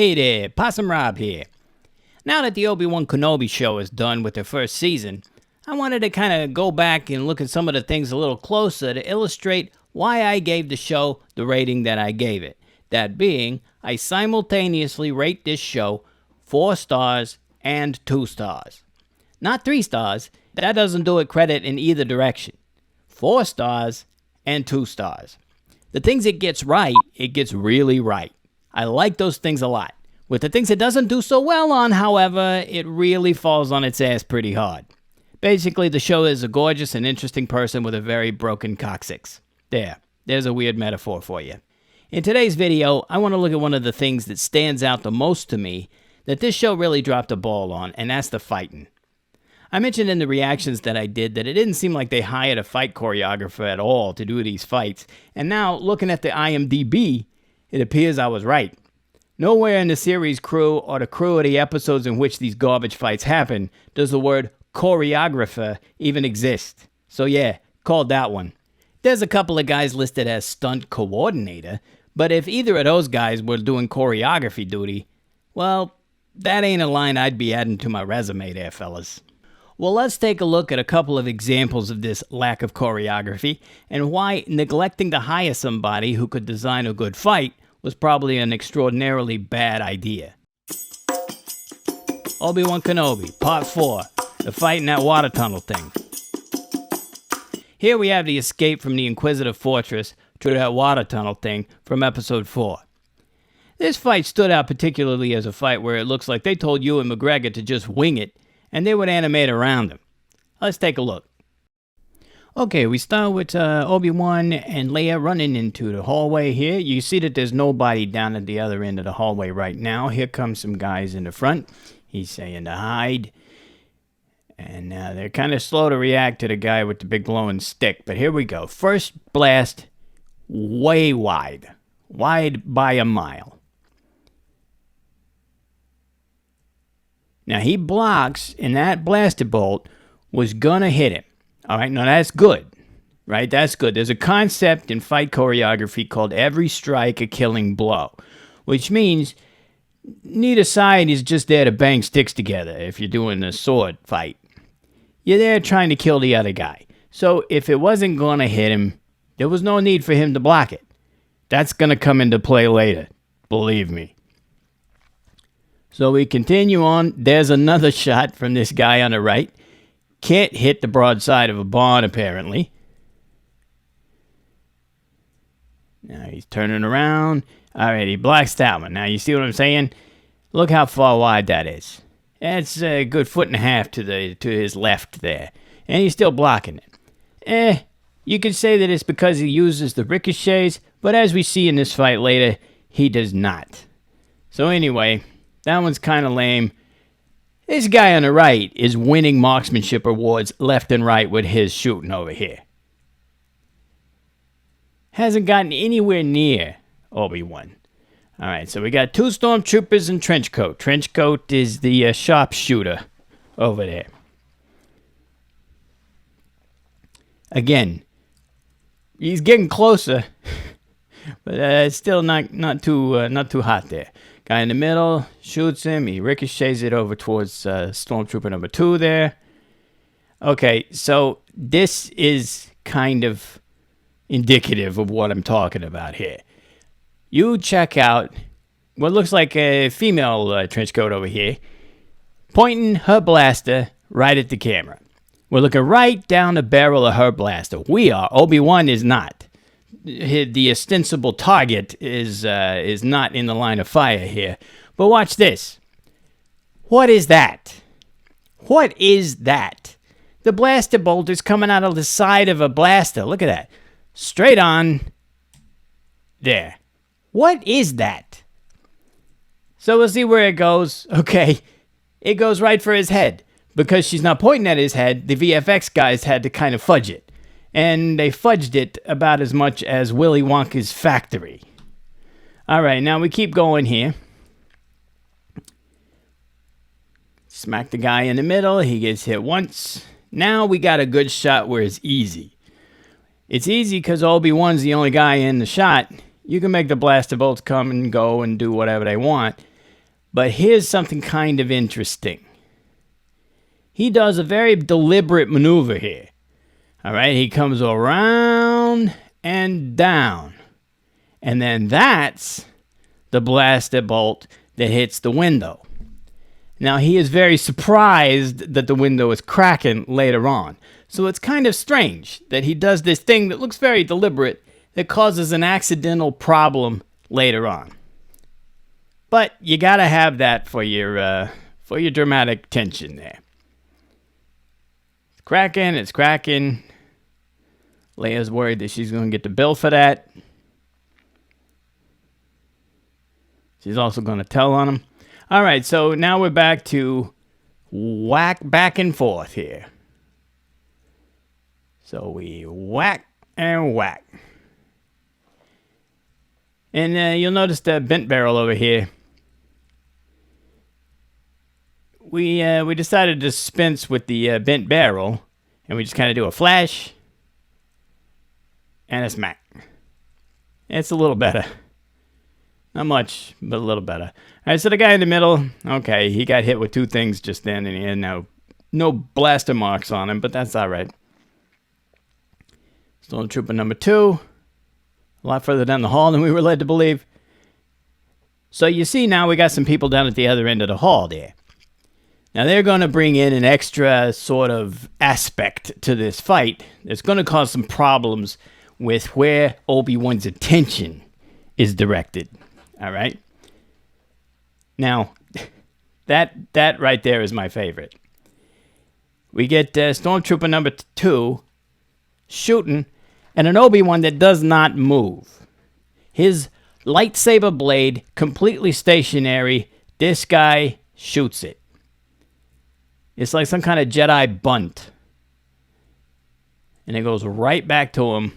Hey there, Possum Rob here. Now that the Obi-Wan Kenobi show is done with their first season, I wanted to kind of go back and look at some of the things a little closer to illustrate why I gave the show the rating that I gave it. That being, I simultaneously rate this show 4 stars and 2 stars. Not 3 stars, that doesn't do it credit in either direction. 4 stars and 2 stars. The things it gets right, it gets really right. I like those things a lot. With the things it doesn't do so well on, however, it really falls on its ass pretty hard. Basically, the show is a gorgeous and interesting person with a very broken coccyx. There's a weird metaphor for you. In today's video, I want to look at one of the things that stands out the most to me that this show really dropped a ball on, and that's the fighting. I mentioned in the reactions that I did that it didn't seem like they hired a fight choreographer at all to do these fights, and now, looking at the IMDb, it appears I was right. Nowhere in the series crew or the crew of the episodes in which these garbage fights happen does the word choreographer even exist. So yeah, called that one. There's a couple of guys listed as stunt coordinator, but if either of those guys were doing choreography duty, well, that ain't a line I'd be adding to my resume there, fellas. Well, let's take a look at a couple of examples of this lack of choreography and why neglecting to hire somebody who could design a good fight was probably an extraordinarily bad idea. Obi-Wan Kenobi, Part 4, the fight in that water tunnel thing. Here we have the escape from the Inquisitive Fortress to that water tunnel thing from Episode 4. This fight stood out particularly as a fight where it looks like they told Ewan McGregor to just wing it, and they would animate around him. Let's take a look. Okay, we start with Obi-Wan and Leia running into the hallway here. You see that there's nobody down at the other end of the hallway right now. Here comes some guys in the front. He's saying to hide. And they're kind of slow to react to the guy with the big glowing stick. But here we go. First blast, way wide. Wide by a mile. Now he blocks, and that blaster bolt was gonna hit him. All right, now that's good, right? That's good. There's a concept in fight choreography called every strike a killing blow, which means neither side is just there to bang sticks together if you're doing a sword fight. You're there trying to kill the other guy. So if it wasn't going to hit him, there was no need for him to block it. That's going to come into play later, believe me. So we continue on. There's another shot from this guy on the right. Can't hit the broadside of a barn, apparently. Now he's turning around. All right, he blocks that one. Now, you see what I'm saying? Look how far wide that is. That's a good 1.5 feet to his left there. And he's still blocking it. You could say that it's because he uses the ricochets, but as we see in this fight later, he does not. So anyway, that one's kind of lame. This guy on the right is winning marksmanship awards left and right with his shooting over here. Hasn't gotten anywhere near Obi-Wan. Alright, so we got 2 stormtroopers in Trenchcoat. Trenchcoat is the sharpshooter over there. Again, he's getting closer, but it's still not too hot there. Guy in the middle shoots him. He ricochets it over towards Stormtrooper number 2 there. Okay, so this is kind of indicative of what I'm talking about here. You check out what looks like a female trenchcoat over here, pointing her blaster right at the camera. We're looking right down the barrel of her blaster. We are. Obi-Wan is not. The ostensible target is not in the line of fire here. But watch this. What is that? What is that? The blaster bolt is coming out of the side of a blaster. Look at that. Straight on. There. What is that? So we'll see where it goes. Okay. It goes right for his head. Because she's not pointing at his head, the VFX guys had to kind of fudge it. And they fudged it about as much as Willy Wonka's factory. Alright, now we keep going here. Smack the guy in the middle. He gets hit once. Now we got a good shot where it's easy. It's easy because Obi-Wan's the only guy in the shot. You can make the blaster bolts come and go and do whatever they want. But here's something kind of interesting. He does a very deliberate maneuver here. All right, he comes around and down. And then that's the blaster bolt that hits the window. Now, he is very surprised that the window is cracking later on. So it's kind of strange that he does this thing that looks very deliberate that causes an accidental problem later on. But you gotta have that for your dramatic tension there. It's cracking. Leia's worried that she's gonna get the bill for that. She's also gonna tell on him. All right, so now we're back to whack back and forth here. So we whack and whack. And you'll notice the bent barrel over here. We decided to dispense with the bent barrel, and we just kind of do a flash and a smack. It's a little better. Not much, but a little better. All right, so the guy in the middle, okay, he got hit with two things just then, and he had no blaster marks on him, but that's all right. Stormtrooper number 2, a lot further down the hall than we were led to believe. So you see now we got some people down at the other end of the hall there. Now they're going to bring in an extra sort of aspect to this fight that's going to cause some problems with where Obi-Wan's attention is directed. All right? Now, that right there is my favorite. We get Stormtrooper number 2 shooting, and an Obi-Wan that does not move. His lightsaber blade completely stationary. This guy shoots it. It's like some kind of Jedi bunt. And it goes right back to him.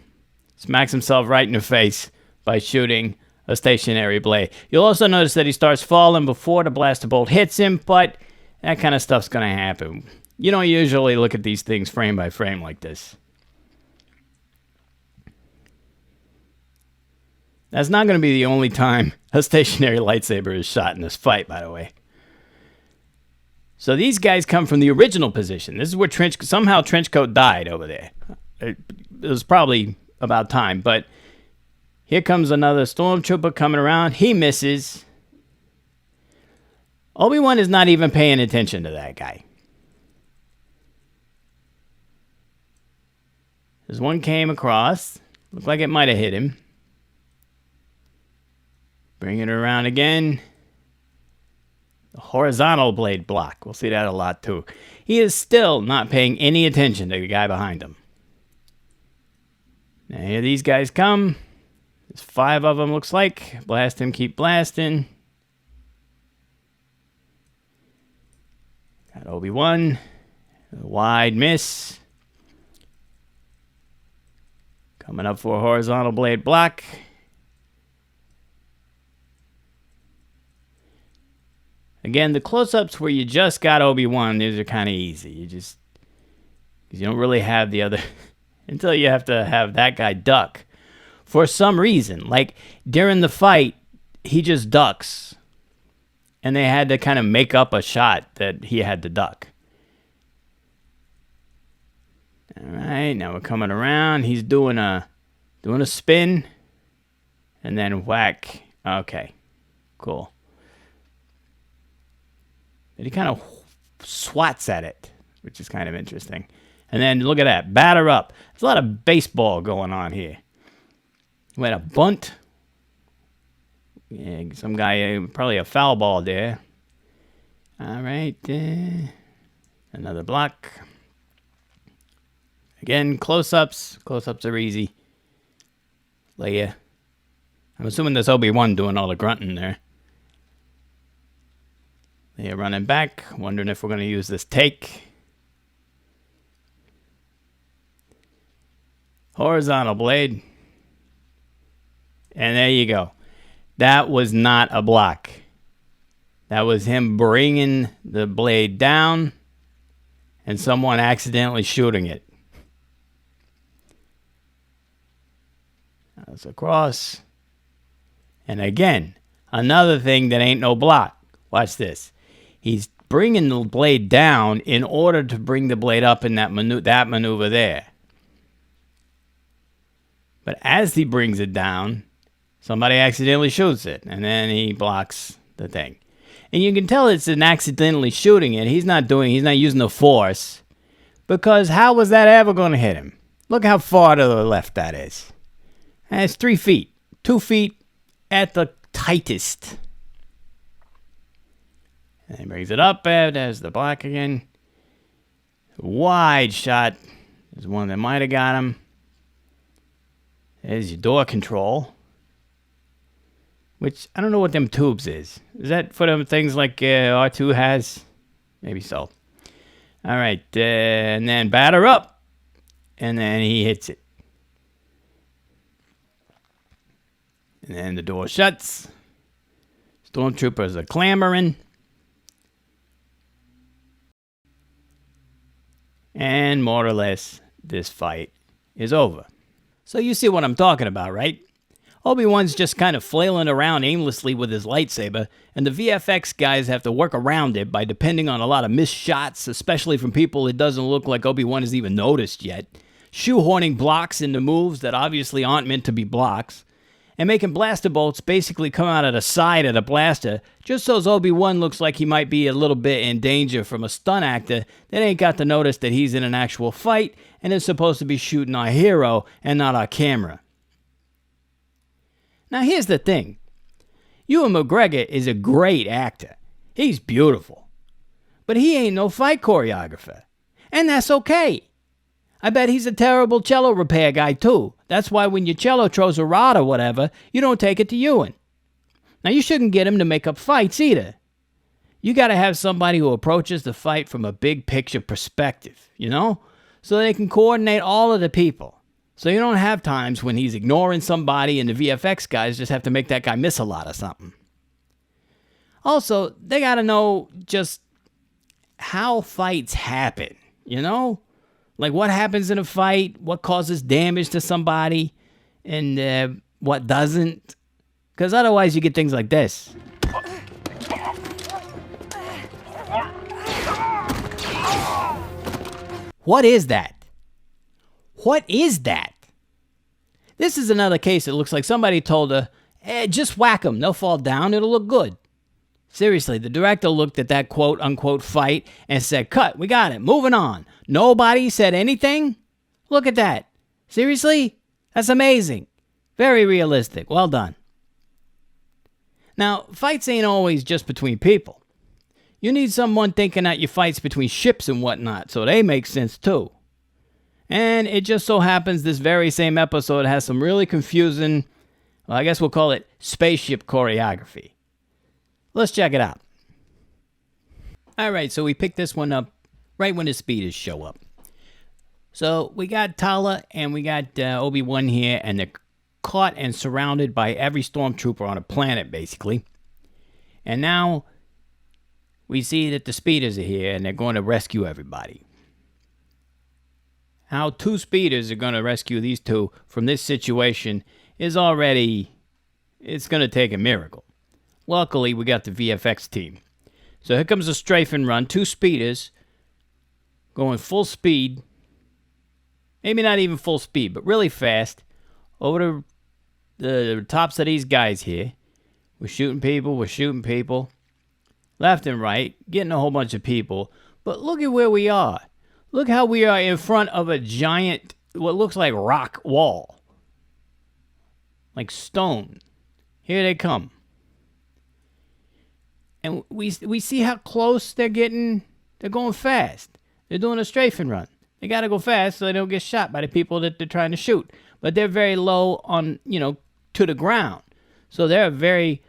Smacks himself right in the face by shooting a stationary blade. You'll also notice that he starts falling before the blaster bolt hits him, but that kind of stuff's going to happen. You don't usually look at these things frame by frame like this. That's not going to be the only time a stationary lightsaber is shot in this fight, by the way. So these guys come from the original position. This is where somehow Trenchcoat died over there. It was probably about time, but here comes another Stormtrooper coming around. He misses. Obi-Wan is not even paying attention to that guy. This one came across. Looked like it might have hit him. Bring it around again. The horizontal blade block. We'll see that a lot too. He is still not paying any attention to the guy behind him. Now here these guys come. There's 5 of them, looks like. Blast him, keep blasting. Got Obi-Wan. A wide miss. Coming up for a horizontal blade block. Again, the close-ups where you just got Obi-Wan, these are kind of easy. Because you don't really have the other until you have to have that guy duck for some reason. Like during the fight, he just ducks, and they had to kind of make up a shot that he had to duck. All right, now we're coming around. He's doing a spin, and then whack. Okay, cool. But he kind of swats at it, which is kind of interesting. And then look at that, batter up. There's a lot of baseball going on here. We had a bunt. Yeah, some guy, probably a foul ball there. All right, another block. Again, close-ups. Close-ups are easy. Leia. I'm assuming that's Obi-Wan doing all the grunting there. They're running back, wondering if we're going to use this take. Horizontal blade. And there you go. That was not a block. That was him bringing the blade down and someone accidentally shooting it. That's across. And again, another thing that ain't no block. Watch this. He's bringing the blade down in order to bring the blade up in that maneuver there. But as he brings it down, somebody accidentally shoots it, and then he blocks the thing. And you can tell it's an accidentally shooting it. He's not using the force, because how was that ever going to hit him? Look how far to the left that is. And it's 3 feet. 2 feet at the tightest. And he brings it up, and there's the block again. Wide shot. There's one that might have got him. There's your door control. Which, I don't know what them tubes is. Is that for them things like R2 has? Maybe so. All right, and then batter up. And then he hits it. And then the door shuts. Stormtroopers are clamoring. And more or less, this fight is over. So you see what I'm talking about, right? Obi-Wan's just kind of flailing around aimlessly with his lightsaber, and the VFX guys have to work around it by depending on a lot of missed shots, especially from people it doesn't look like Obi-Wan has even noticed yet, shoehorning blocks into moves that obviously aren't meant to be blocks, and making blaster bolts basically come out of the side of the blaster just so Obi-Wan looks like he might be a little bit in danger from a stunt actor that ain't got to notice that he's in an actual fight and is supposed to be shooting our hero and not our camera. Now here's the thing. Ewan McGregor is a great actor. He's beautiful. But he ain't no fight choreographer. And that's okay. I bet he's a terrible cello repair guy too. That's why when your cello throws a rod or whatever, you don't take it to Ewan. Now you shouldn't get him to make up fights either. You gotta have somebody who approaches the fight from a big picture perspective, you know? So they can coordinate all of the people. So you don't have times when he's ignoring somebody and the VFX guys just have to make that guy miss a lot of something. Also, they gotta know just how fights happen, you know? Like what happens in a fight, what causes damage to somebody, and what doesn't. Because otherwise you get things like this. What is that? What is that? This is another case that looks like somebody told her, just whack them, they'll fall down, it'll look good. Seriously, the director looked at that quote-unquote fight and said, cut, we got it, moving on. Nobody said anything? Look at that. Seriously? That's amazing. Very realistic. Well done. Now, fights ain't always just between people. You need someone thinking that your fights between ships and whatnot, so they make sense too. And it just so happens this very same episode has some really confusing, well, I guess we'll call it spaceship choreography. Let's check it out. Alright, so we picked this one up right when the speeders show up. So we got Tala and we got Obi-Wan here, and they're caught and surrounded by every stormtrooper on a planet, basically. And now we see that the speeders are here and they're going to rescue everybody. How 2 speeders are going to rescue these 2 from this situation is already, it's going to take a miracle. Luckily, we got the VFX team. So here comes a strafe and run. 2 speeders going full speed. Maybe not even full speed, but really fast. Over the tops of these guys here. We're shooting people. Left and right. Getting a whole bunch of people. But look at where we are. Look how we are in front of a giant, what looks like rock wall. Like stone. Here they come. And we see how close they're getting. They're going fast. They're doing a strafe and run. They got to go fast so they don't get shot by the people that they're trying to shoot. But they're very low on, to the ground. So they're a very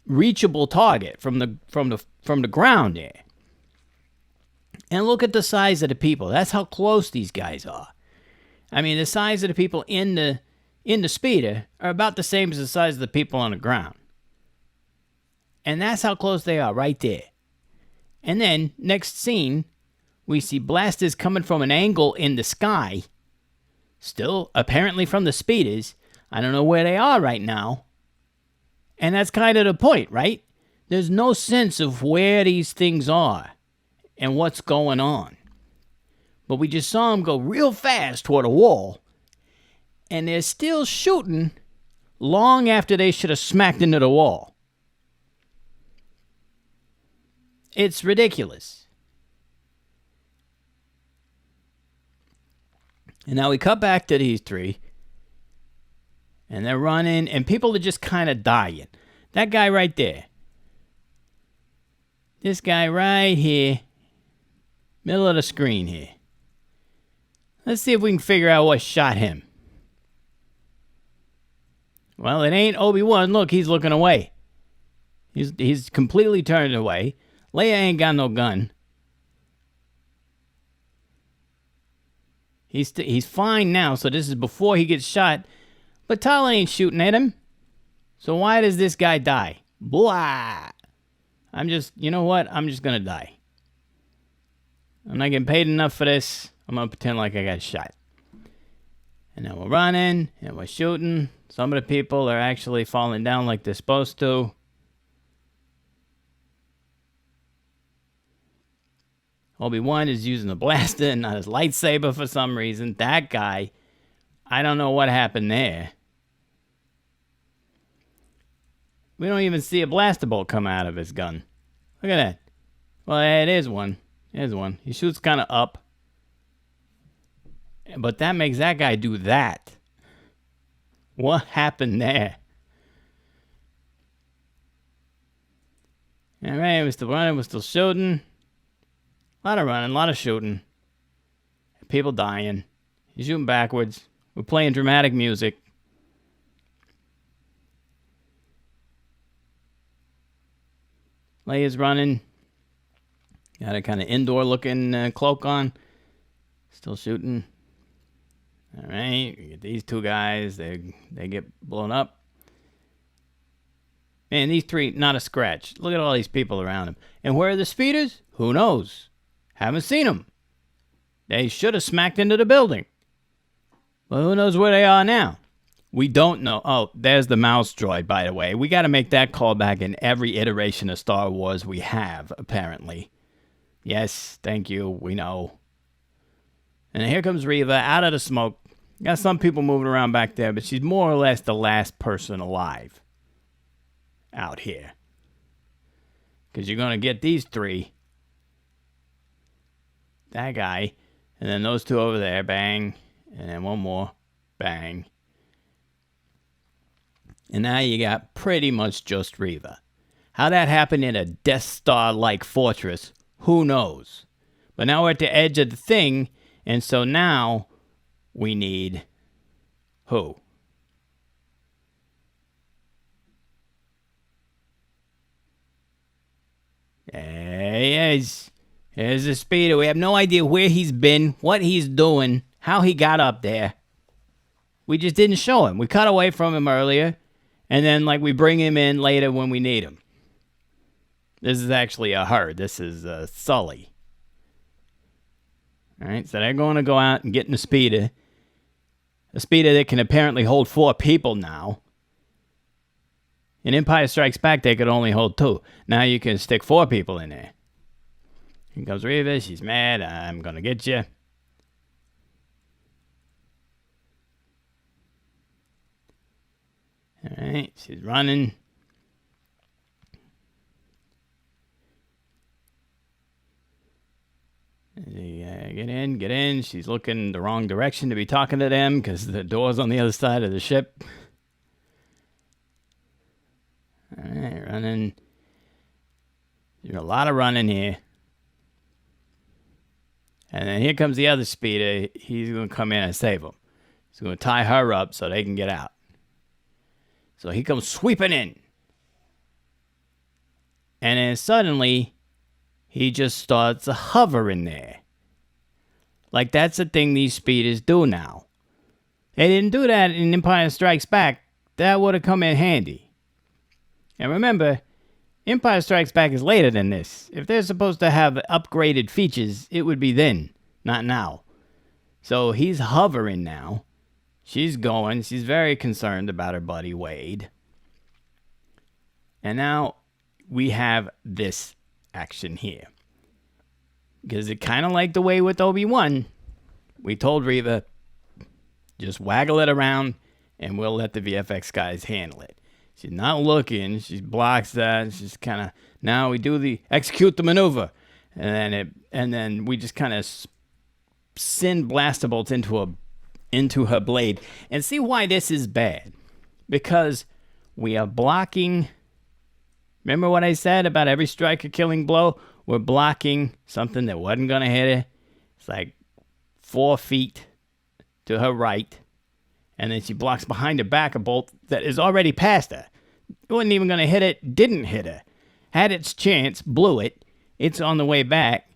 reachable target from the ground there. And look at the size of the people. That's how close these guys are. I mean, the size of the people in the speeder are about the same as the size of the people on the ground. And that's how close they are, right there. And then, next scene, we see blasters coming from an angle in the sky. Still, apparently from the speeders. I don't know where they are right now. And that's kind of the point, right? There's no sense of where these things are and what's going on. But we just saw them go real fast toward a wall, and they're still shooting long after they should have smacked into the wall. It's ridiculous. And now we cut back to these three, and they're running, and people are just kind of dying. That guy right there. This guy right here. Middle of the screen here. Let's see if we can figure out what shot him. Well, it ain't Obi-Wan. Look, he's looking away. He's completely turned away. Leia ain't got no gun. He's fine now, so this is before he gets shot. But Tala ain't shooting at him. So why does this guy die? Blah! You know what? I'm just gonna die. I'm not getting paid enough for this. I'm gonna pretend like I got shot. And then we're running, and we're shooting. Some of the people are actually falling down like they're supposed to. Obi-Wan is using a blaster and not his lightsaber for some reason. That guy, I don't know what happened there. We don't even see a blaster bolt come out of his gun. Look at that. Well, it is one. There's one. He shoots kind of up. But that makes that guy do that. What happened there? All right, we're still running. We're still shooting. A lot of running, a lot of shooting. People dying. He's shooting backwards. We're playing dramatic music. Leia's running. Got a kind of indoor-looking cloak on. Still shooting. All right, we get these two guys. They get blown up. Man, these three, not a scratch. Look at all these people around them. And where are the speeders? Who knows? Haven't seen them. They should have smacked into the building. Well, who knows where they are now? We don't know. Oh, there's the mouse droid, by the way. We got to make that callback in every iteration of Star Wars we have, apparently. Yes, thank you. We know. And here comes Reva out of the smoke. Got some people moving around back there, but she's more or less the last person alive out here. Because you're going to get these three. That guy. And then those two over there. Bang. And then one more. Bang. And now you got pretty much just Reva. How that happened in a Death Star-like fortress, who knows? But now we're at the edge of the thing, and so now we need who? There he is. There's the speeder. We have no idea where he's been, what he's doing, how he got up there. We just didn't show him. We cut away from him earlier, and then we bring him in later when we need him. This is actually a her. This is Sully. All right, so they're going to go out and get in the speeder. A speeder that can apparently hold 4 people now. In Empire Strikes Back, they could only hold 2. Now you can stick 4 people in there. Here comes Reva. She's mad. I'm going to get you. All right, she's running. Get in. She's looking the wrong direction to be talking to them because the door's on the other side of the ship. All right, running. There's a lot of running here. And then here comes the other speeder. He's going to come in and save them. He's going to tie her up so they can get out. So he comes sweeping in. And then suddenly, he just starts hovering there. Like that's the thing these speeders do now. They didn't do that in Empire Strikes Back. That would have come in handy. And remember, Empire Strikes Back is later than this. If they're supposed to have upgraded features, it would be then, not now. So he's hovering now. She's going. She's very concerned about her buddy Wade. And now, we have this action here. Because it kind of like the way with Obi-Wan, we told Reva, just waggle it around and we'll let the VFX guys handle it. She's not looking, she blocks that, she's kind of, now we do the, execute the maneuver. And then we just kind of send blaster bolts into her blade. And see why this is bad. Because we are blocking, remember what I said about every strike a killing blow? We're blocking something that wasn't going to hit her. It's like 4 feet to her right. And then she blocks behind her back a bolt that is already past her. It wasn't even going to hit it, didn't hit her. Had its chance, blew it. It's on the way back.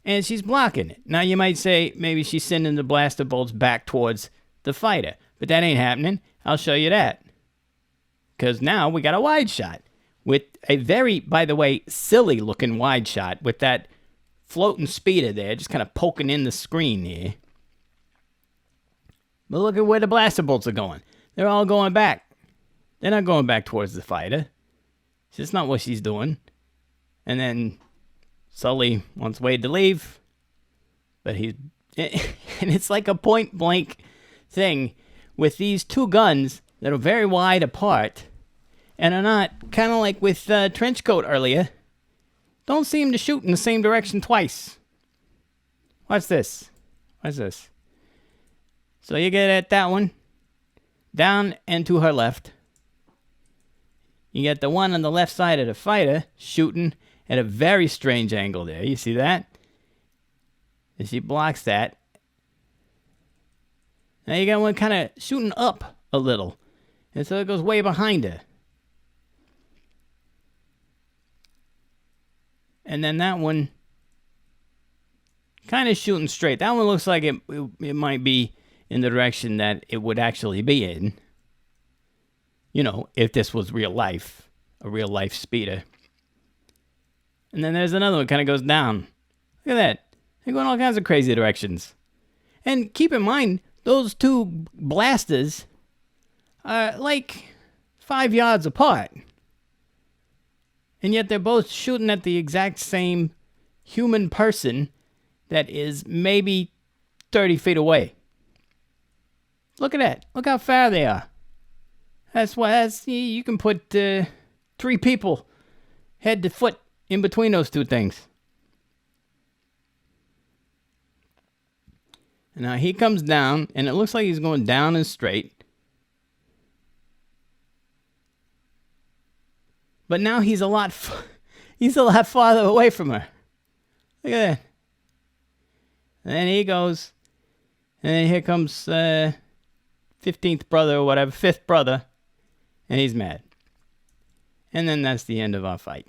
And she's blocking it. Now you might say maybe she's sending the blaster bolts back towards the fighter. But that ain't happening. I'll show you that. Because now we got a wide shot. With a very, by the way, silly looking wide shot with that floating speeder there, just kind of poking in the screen here. But look at where the blaster bolts are going. They're all going back. They're not going back towards the fighter. It's just not what she's doing. And then Sully wants Wade to leave. But and it's like a point blank thing with these two guns that are very wide apart. And are not, kind of like with Trenchcoat earlier, don't seem to shoot in the same direction twice. Watch this. Watch this. So you get at that one, down and to her left. You get the one on the left side of the fighter shooting at a very strange angle there. You see that? And she blocks that. Now you got one kind of shooting up a little. And so it goes way behind her. And then that one kind of shooting straight. That one looks like it might be in the direction that it would actually be in. You know, if this was real life. A real life speeder. And then there's another one kind of goes down. Look at that. They're going all kinds of crazy directions. And keep in mind, those two blasters are like 5 yards apart. And yet they're both shooting at the exact same human person that is maybe 30 feet away. Look at that. Look how far they are. You can put 3 people head to foot in between those two things. And now he comes down, and it looks like he's going down and straight. But now he's a lot farther away from her. Look at that. And then he goes, and then here comes 15th brother or whatever, 5th brother, and he's mad. And then that's the end of our fight.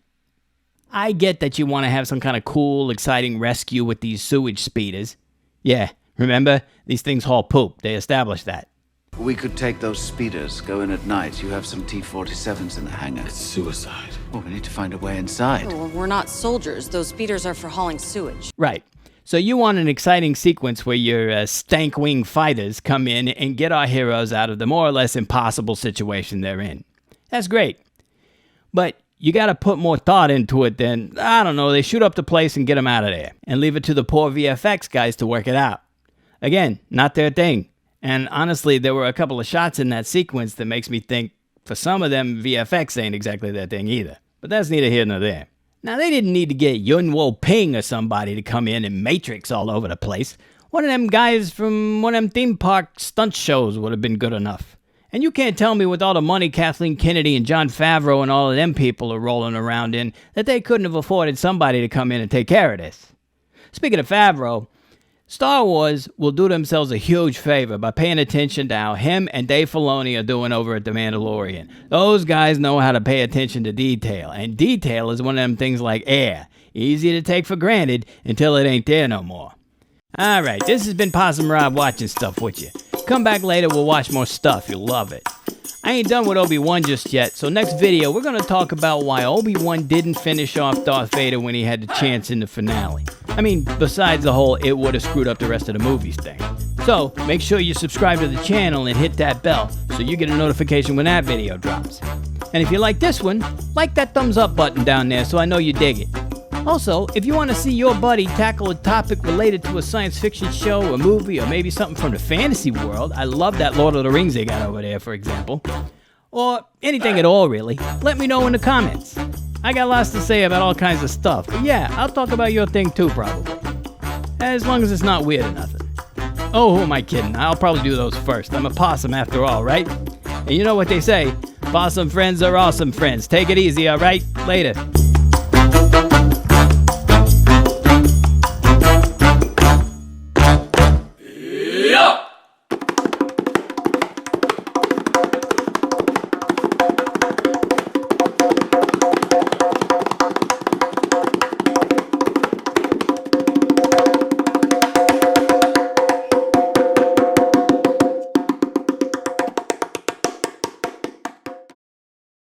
I get that you want to have some kind of cool, exciting rescue with these sewage speeders. Yeah, remember? These things haul poop. They established that. We could take those speeders, go in at night. You have some T-47s in the hangar. It's suicide. Well, we need to find a way inside. Well, we're not soldiers. Those speeders are for hauling sewage. Right. So you want an exciting sequence where your stank wing fighters come in and get our heroes out of the more or less impossible situation they're in. That's great. But you got to put more thought into it than, I don't know, they shoot up the place and get them out of there. And leave it to the poor VFX guys to work it out. Again, not their thing. And honestly, there were a couple of shots in that sequence that makes me think, for some of them, VFX ain't exactly their thing either. But that's neither here nor there. Now, they didn't need to get Yun Wo Ping or somebody to come in and Matrix all over the place. One of them guys from one of them theme park stunt shows would have been good enough. And you can't tell me with all the money Kathleen Kennedy and Jon Favreau and all of them people are rolling around in that they couldn't have afforded somebody to come in and take care of this. Speaking of Favreau, Star Wars will do themselves a huge favor by paying attention to how him and Dave Filoni are doing over at The Mandalorian. Those guys know how to pay attention to detail, and detail is one of them things like air. Easy to take for granted until it ain't there no more. Alright, this has been Possum Rob watching stuff with you. Come back later, we'll watch more stuff, you'll love it. I ain't done with Obi-Wan just yet, so next video we're going to talk about why Obi-Wan didn't finish off Darth Vader when he had the chance in the finale. I mean, besides the whole it would have screwed up the rest of the movies thing. So, make sure you subscribe to the channel and hit that bell so you get a notification when that video drops. And if you like this one, like that thumbs up button down there so I know you dig it. Also, if you want to see your buddy tackle a topic related to a science fiction show, a movie, or maybe something from the fantasy world, I love that Lord of the Rings they got over there, for example, or anything at all really, let me know in the comments. I got lots to say about all kinds of stuff, but yeah, I'll talk about your thing too probably. As long as it's not weird or nothing. Oh, who am I kidding? I'll probably do those first. I'm a possum after all, right? And you know what they say, possum friends are awesome friends. Take it easy, alright? Later.